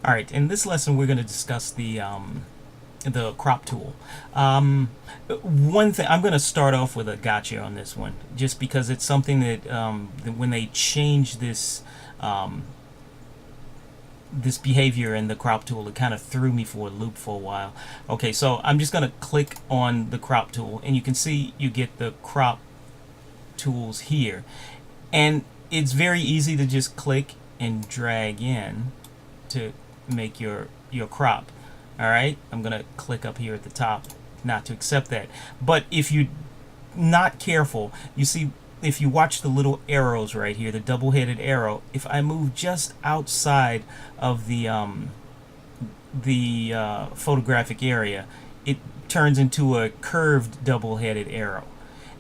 All right, in this lesson we're going to discuss the crop tool. One thing, I'm going to start off with a gotcha on this one, just because it's something that, when they change this behavior in the crop tool, it kind of threw me for a loop for a while. Okay, so I'm just going to click on the crop tool, and you can see you get the crop tools here, and it's very easy to just click and drag in to make your crop. All right, I'm gonna click up here at the top not to accept that. But if you're not careful, you see, if you watch the little arrows right here, the double-headed arrow, if I move just outside of the photographic area, it turns into a curved double-headed arrow.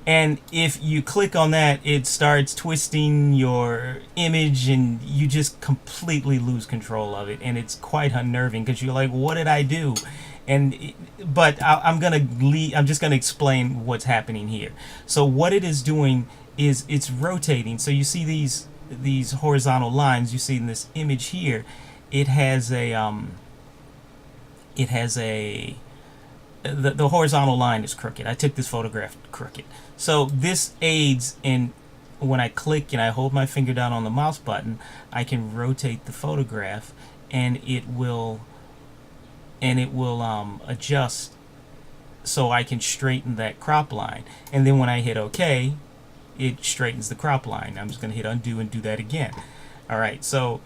And if you click on that, it starts twisting your image, and you just completely lose control of it. And it's quite unnerving because you're like, "What did I do?" But I'm just gonna explain what's happening here. So what it is doing is it's rotating. So you see these horizontal lines you see in this image here. It has the horizontal line is crooked. I took this photograph crooked. So this aids in, when I click and I hold my finger down on the mouse button, I can rotate the photograph, and it will adjust so I can straighten that crop line. And then when I hit OK, it straightens the crop line. I'm just going to hit undo and do that again. All right, so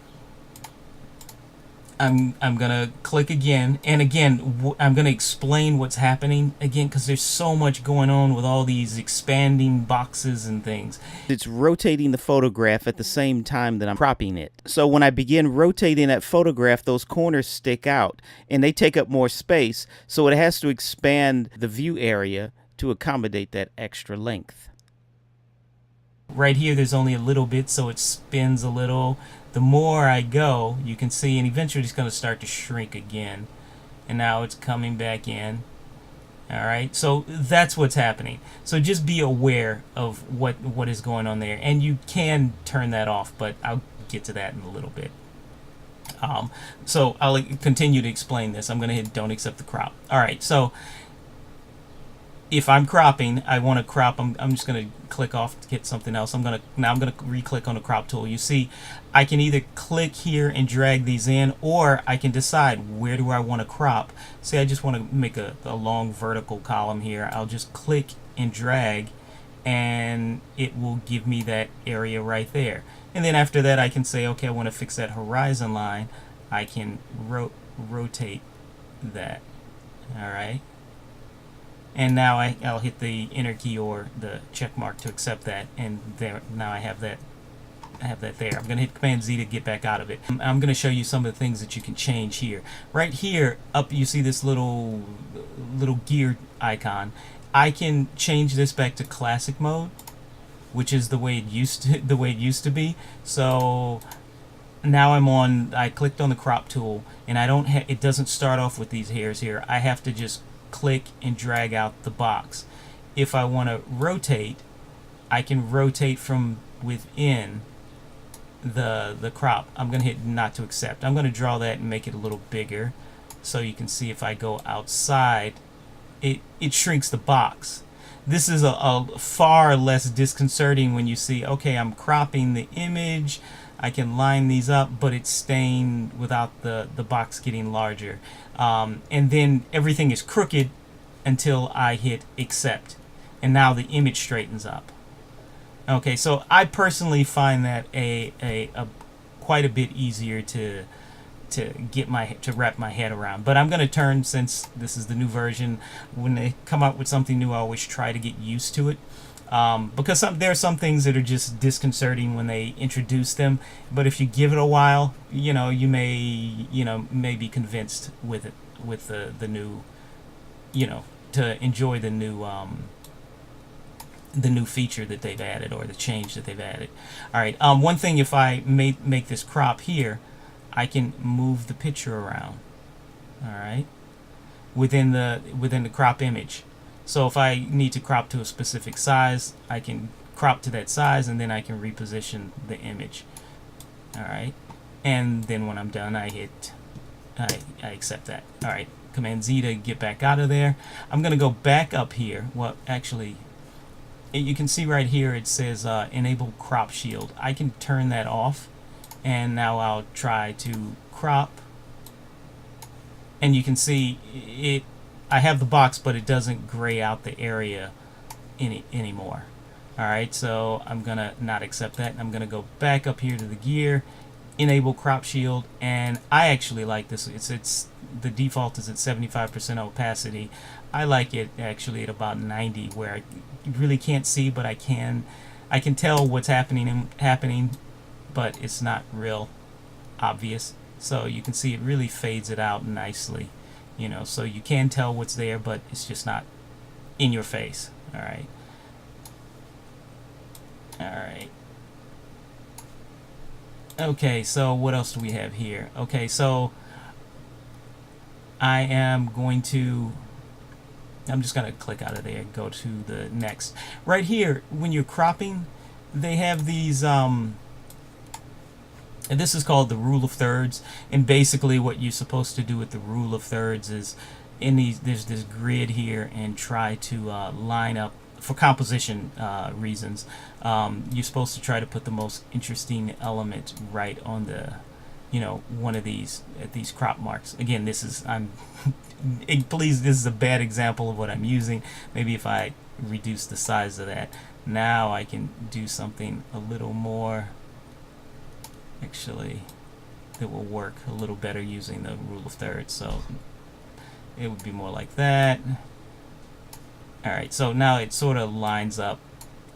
I'm gonna click again, and again I'm gonna explain what's happening again, because there's so much going on with all these expanding boxes and things. It's rotating the photograph at the same time that I'm cropping it. So when I begin rotating that photograph, those corners stick out and they take up more space, so it has to expand the view area to accommodate that extra length. Right here there's only a little bit, so it spins a little. The more I go, you can see, and eventually it's going to start to shrink again. And now it's coming back in. Alright, so that's what's happening. So just be aware of what is going on there. And you can turn that off, but I'll get to that in a little bit. So I'll continue to explain this. I'm going to hit don't accept the crop. Alright, so if I'm cropping, I want to crop, I'm just going to click off to get something else. I'm going to re-click on the crop tool. You see, I can either click here and drag these in, or I can decide where do I want to crop. Say I just want to make a long vertical column here. I'll just click and drag, and it will give me that area right there. And then after that, I can say, okay, I want to fix that horizon line. I can rotate that. All right. And now I'll hit the enter key or the check mark to accept that, and there, now I have that there. I'm going to hit Command Z to get back out of it. I'm going to show you some of the things that you can change here. Right here up, you see this little gear icon. I can change this back to classic mode, which is the way it used to be. So now I clicked on the crop tool, and it doesn't start off with these hairs here. I have to just click and drag out the box. If I want to rotate, I can rotate from within the crop. I'm going to hit not to accept. I'm going to draw that and make it a little bigger, so you can see if I go outside, it shrinks the box. This is a far less disconcerting when you see, okay, I'm cropping the image, I can line these up, but it's staying without the box getting larger. And then everything is crooked until I hit accept, and now the image straightens up. Okay, so I personally find that quite a bit easier to wrap my head around. But I'm going to turn, since this is the new version, when they come out with something new, I always try to get used to it. Because there are some things that are just disconcerting when they introduce them, but if you give it a while, you may be convinced with the new, to enjoy the new feature that they've added, or the change that they've added. All right, one thing, if I make this crop here, I can move the picture around. All right, within the crop image. So if I need to crop to a specific size, I can crop to that size, and then I can reposition the image. All right, and then when I'm done, I hit I accept that. All right, Command Z to get back out of there. I'm gonna go back up here. Well, actually, you can see right here it says enable crop shield. I can turn that off, and now I'll try to crop, and you can see it. I have the box, but it doesn't gray out the area anymore. Alright, so I'm gonna not accept that. I'm gonna go back up here to the gear, enable crop shield, and I actually like this. It's the default is at 75% opacity. I like it actually at about 90, where I really can't see, but I can tell what's happening, but it's not real obvious. So you can see it really fades it out nicely, you know, so you can tell what's there, but it's just not in your face. Alright. Alright. Okay, so what else do we have here? Okay, so I'm just going to click out of there and go to the next. Right here, when you're cropping, they have these, and this is called the rule of thirds, and basically what you're supposed to do with the rule of thirds is, there's this grid here, and try to line up, for composition reasons, you're supposed to try to put the most interesting element right on the, you know, one of these crop marks. Again, this is, please, this is a bad example of what I'm using. Maybe if I reduce the size of that, now I can do something a little more, actually, that will work a little better using the rule of thirds. So it would be more like that. Alright, so now it sort of lines up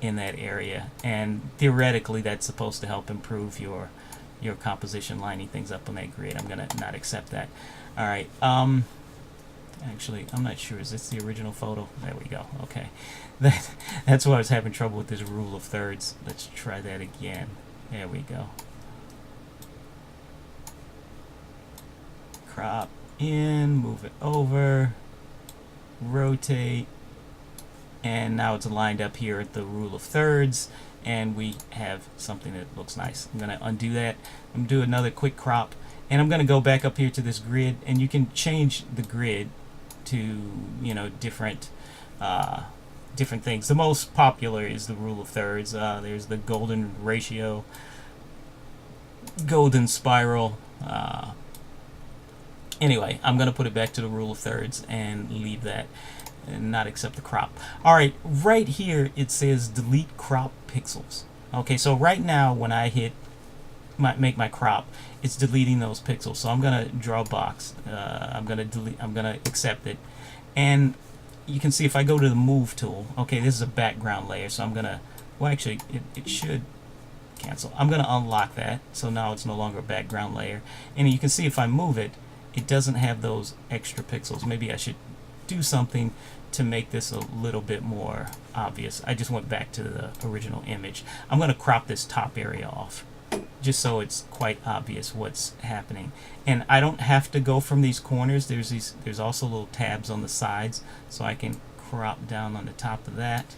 in that area, and theoretically that's supposed to help improve your composition, lining things up on that grid. I'm gonna not accept that. Alright, actually, I'm not sure, is this the original photo? There we go. Okay, that's why I was having trouble with this rule of thirds. Let's try that again. There we go. Crop in, move it over, rotate, and now it's lined up here at the rule of thirds, and we have something that looks nice. I'm going to undo that. I'm going to do another quick crop, and I'm going to go back up here to this grid, and you can change the grid to, you know, different things. The most popular is the rule of thirds. There's the golden ratio, golden spiral. Anyway, I'm going to put it back to the rule of thirds and leave that and not accept the crop. Alright, right here it says delete crop pixels. Okay, so right now when I make my crop, it's deleting those pixels. So I'm going to draw a box. I'm going to accept it. And you can see if I go to the move tool, okay, this is a background layer, so I'm going to, well actually it should cancel. I'm going to unlock that, so now it's no longer a background layer. And you can see if I move it, it doesn't have those extra pixels. Maybe I should do something to make this a little bit more obvious. I just went back to the original image. I'm going to crop this top area off just so it's quite obvious what's happening. And I don't have to go from these corners. There's also little tabs on the sides, so I can crop down on the top of that,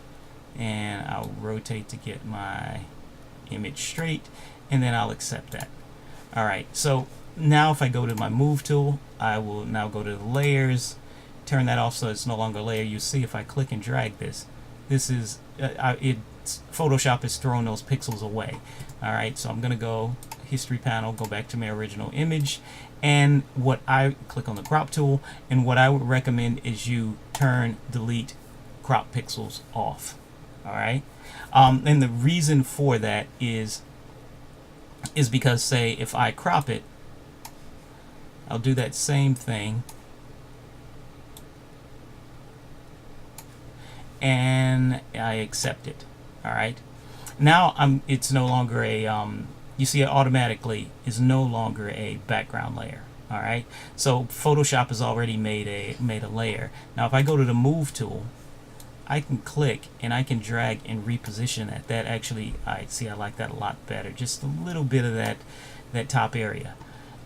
and I'll rotate to get my image straight, and then I'll accept that. Alright, so now if I go to my move tool, I will now go to the layers, turn that off so it's no longer a layer. You see if I click and drag this is Photoshop is throwing those pixels away. Alright, so I'm gonna go history panel, go back to my original image, and what I click on the crop tool, and what I would recommend is you turn delete crop pixels off. Alright, and the reason for that is because, say if I crop it, I'll do that same thing, and I accept it. Alright, now it's no longer a you see it automatically is no longer a background layer. Alright, so Photoshop has already made a layer. Now if I go to the move tool, I can click and I can drag and reposition that. That actually, I like that a lot better. Just a little bit of that top area,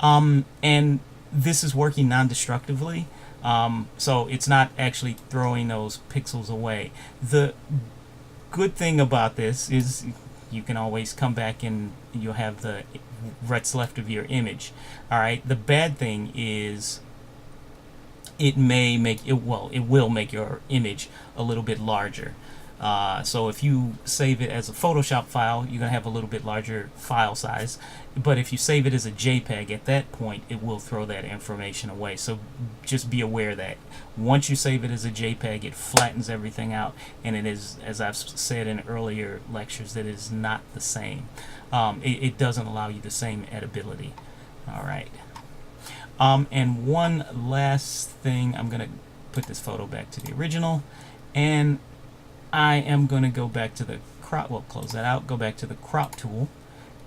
and this is working non-destructively. So it's not actually throwing those pixels away. The good thing about this is you can always come back and you'll have the what's left of your image. All right. The bad thing is it may make it, well, it will make your image a little bit larger. So if you save it as a Photoshop file, you're going to have a little bit larger file size. But if you save it as a JPEG, at that point, it will throw that information away. So just be aware that once you save it as a JPEG, it flattens everything out. And it is, as I've said in earlier lectures, that it is not the same. It doesn't allow you the same editability. All right. And one last thing, I'm going to put this photo back to the original. And I am going to go back to the crop, well, close that out, go back to the crop tool,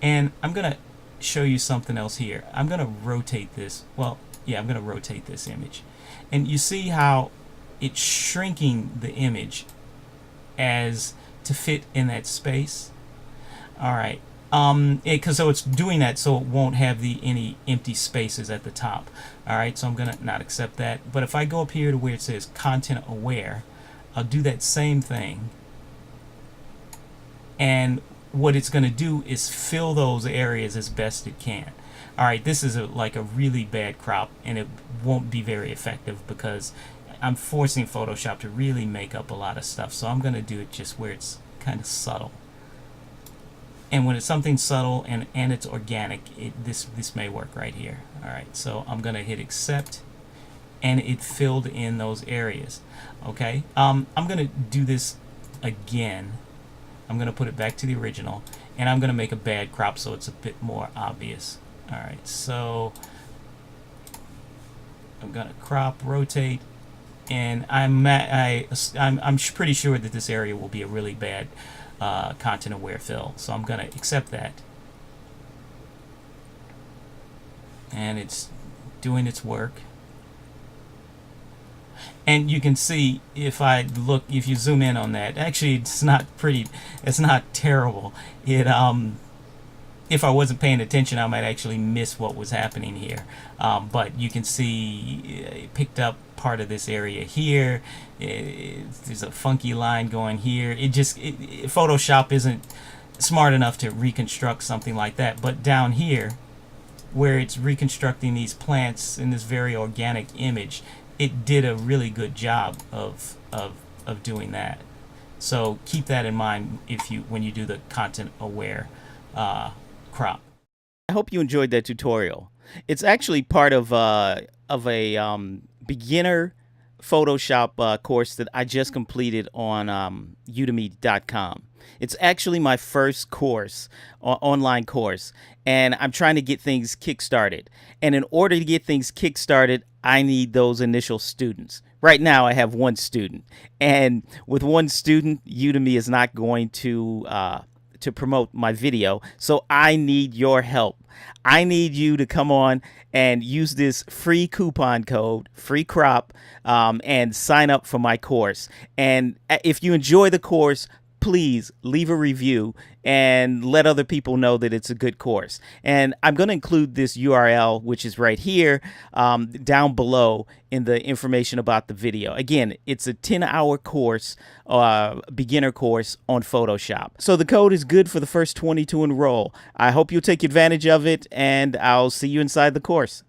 and I'm going to show you something else here. I'm going to rotate this, well, yeah, I'm going to rotate this image. And you see how it's shrinking the image as to fit in that space. All right. So it's doing that so it won't have any empty spaces at the top. All right, so I'm going to not accept that. But if I go up here to where it says content aware, I'll do that same thing, and what it's going to do is fill those areas as best it can. All right, this is like a really bad crop, and it won't be very effective because I'm forcing Photoshop to really make up a lot of stuff. So I'm going to do it just where it's kind of subtle. And when it's something subtle and it's organic, this may work right here. All right, so I'm going to hit accept, and it filled in those areas. Okay, I'm going to do this again. I'm going to put it back to the original, and I'm going to make a bad crop so it's a bit more obvious. All right, so I'm going to crop, rotate, and I'm pretty sure that this area will be a really bad content aware fill. So I'm going to accept that, and it's doing its work. And you can see if you zoom in on that, actually it's not terrible. If I wasn't paying attention, I might actually miss what was happening here. But you can see it picked up part of this area here. There's a funky line going here. Photoshop isn't smart enough to reconstruct something like that. But down here, where it's reconstructing these plants in this very organic image, it did a really good job of doing that. So keep that in mind when you do the content aware crop. I hope you enjoyed that tutorial. It's actually part of a beginner Photoshop course that I just completed on udemy.com. It's actually my first course, online course, and I'm trying to get things kickstarted. And in order to get things kickstarted, I need those initial students. Right now, I have one student, and with one student, Udemy is not going to promote my video. So I need your help. I need you to come on and use this free coupon code, free crop, and sign up for my course. And if you enjoy the course, please leave a review and let other people know that it's a good course. And I'm going to include this URL, which is right here, down below in the information about the video. Again, it's a 10-hour course, beginner course on Photoshop. So the code is good for the first 20 to enroll. I hope you'll take advantage of it, and I'll see you inside the course.